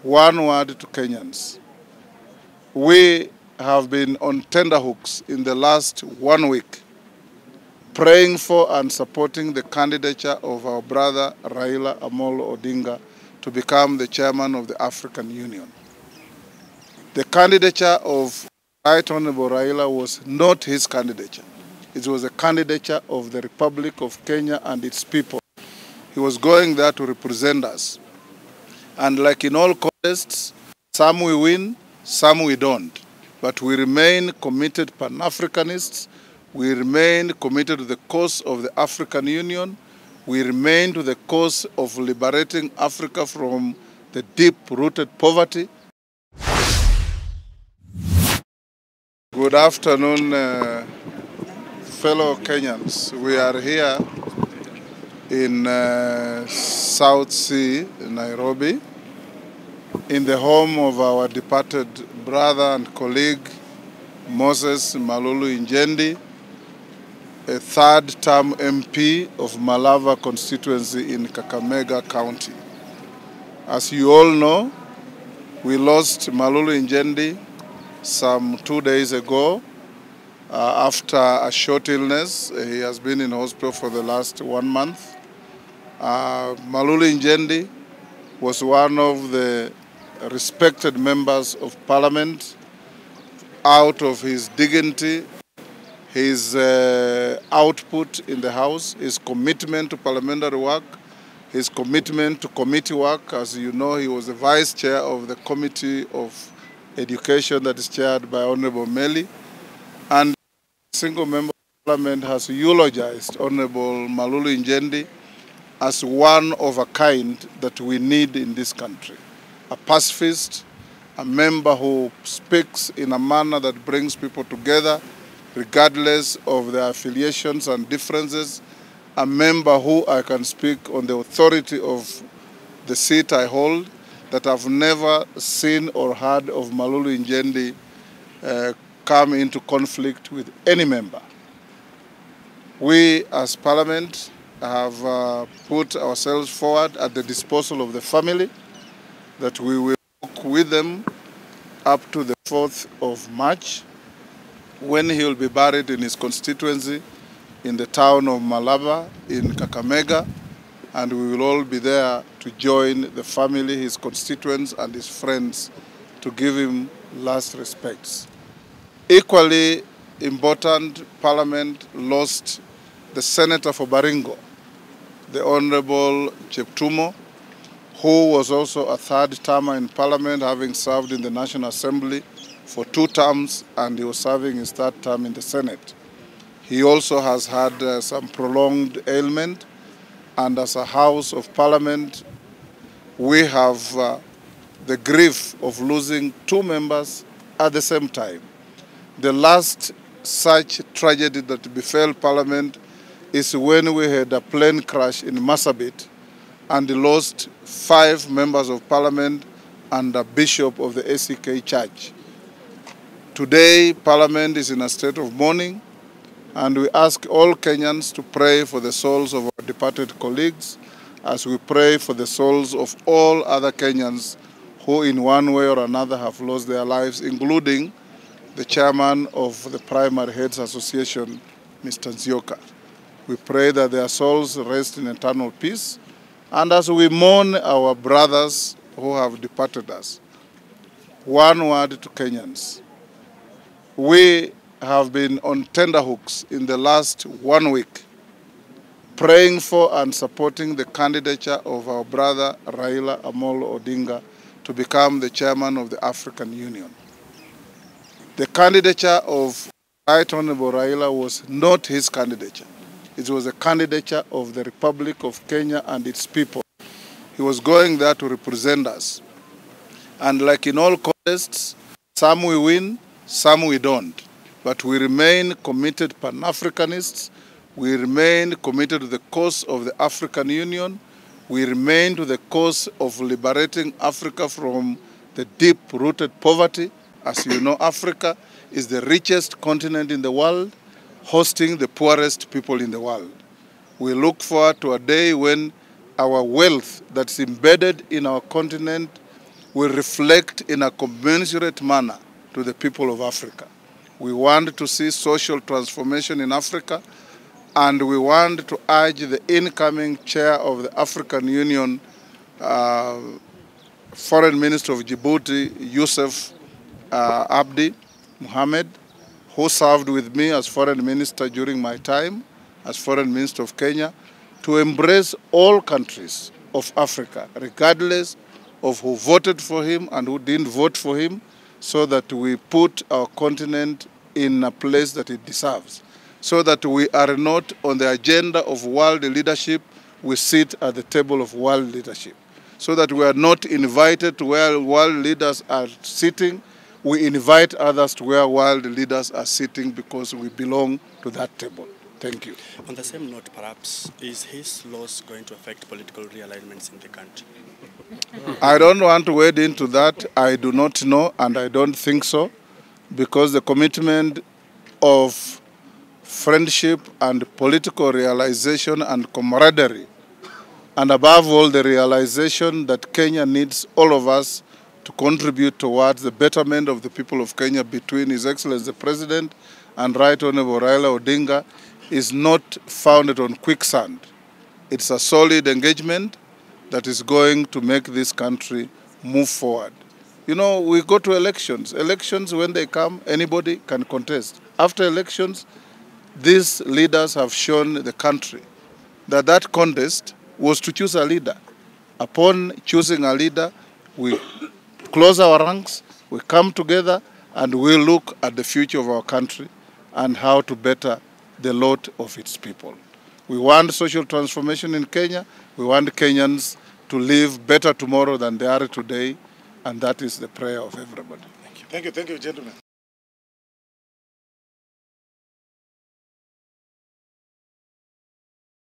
One word to Kenyans. We have been on tenterhooks in the last 1 week, praying for and supporting the candidature of our brother Raila Amolo Odinga to become the chairman of the African Union. The candidature of Right Honorable Raila was not his candidature. It was a candidature of the Republic of Kenya and its people. He was going there to represent us. And like in all contests, some we win, some we don't. But we remain committed Pan-Africanists. We remain committed to the cause of the African Union. We remain to the cause of liberating Africa from the deep-rooted poverty. Good afternoon, fellow Kenyans. We are here in South Sea, Nairobi, in the home of our departed brother and colleague, Moses Malulu Injendi, a third-term MP of Malava constituency in Kakamega County. As you all know, we lost Malulu Injendi some 2 days ago after a short illness. He has been in hospital for the last 1 month. Malulu Injendi was one of the respected members of parliament. Out of his dignity, his output in the House, his commitment to parliamentary work, his commitment to committee work. As you know, he was the vice chair of the Committee of Education that is chaired by Honorable Meli. And a single member of parliament has eulogized Honorable Malulu Injendi as one of a kind that we need in this country. A pacifist, a member who speaks in a manner that brings people together, regardless of their affiliations and differences, a member who I can speak on the authority of the seat I hold, that I've never seen or heard of Malulu Injendi come into conflict with any member. We as Parliament have put ourselves forward at the disposal of the family, that we will work with them up to the 4th of March, when he will be buried in his constituency in the town of Malava in Kakamega, and we will all be there to join the family, his constituents and his friends to give him last respects. Equally important, Parliament lost the Senator for Baringo, the Honorable Cheptumo, who was also a third-termer in Parliament, having served in the National Assembly for 2 terms, and he was serving his 3rd term in the Senate. He also has had some prolonged ailment, and as a House of Parliament, we have the grief of losing 2 members at the same time. The last such tragedy that befell Parliament is when we had a plane crash in Marsabit and lost 5 members of Parliament and a bishop of the ACK Church. Today, Parliament is in a state of mourning, and we ask all Kenyans to pray for the souls of our departed colleagues, as we pray for the souls of all other Kenyans who in one way or another have lost their lives, including the chairman of the Primary Heads Association, Mr. Nzioka. We pray that their souls rest in eternal peace, and as we mourn our brothers who have departed us, one word to Kenyans. We have been on tenterhooks in the last 1 week, praying for and supporting the candidature of our brother Raila Amolo Odinga to become the chairman of the African Union. The candidature of Right Honorable Raila was not his candidature. It was a candidature of the Republic of Kenya and its people. He was going there to represent us. And like in all contests, some we win, some we don't. But we remain committed Pan-Africanists. We remain committed to the cause of the African Union. We remain to the cause of liberating Africa from the deep-rooted poverty. As you know, Africa is the richest continent in the world, hosting the poorest people in the world. We look forward to a day when our wealth that's embedded in our continent will reflect in a commensurate manner to the people of Africa. We want to see social transformation in Africa, and we want to urge the incoming chair of the African Union, Foreign Minister of Djibouti, Yusuf Abdi Mohammed, who served with me as Foreign Minister during my time as Foreign Minister of Kenya, to embrace all countries of Africa, regardless of who voted for him and who didn't vote for him, so that we put our continent in a place that it deserves, so that we are not on the agenda of world leadership, we sit at the table of world leadership, so that we are not invited to where world leaders are sitting, we invite others to where world leaders are sitting because we belong to that table. Thank you. On the same note, perhaps, is his loss going to affect political realignments in the country? I don't want to wade into that. I do not know, and I don't think so, because the commitment of friendship and political realization and camaraderie, and above all the realization that Kenya needs all of us to contribute towards the betterment of the people of Kenya between His Excellency the President and Right Honorable Raila Odinga, is not founded on quicksand. It's a solid engagement that is going to make this country move forward. You know, we go to elections. Elections, when they come, anybody can contest. After elections, these leaders have shown the country that that contest was to choose a leader. Upon choosing a leader, we close our ranks, we come together, and we look at the future of our country and how to better the lot of its people. We want social transformation in Kenya. We want Kenyans to live better tomorrow than they are today, and that is the prayer of everybody. Thank you, gentlemen.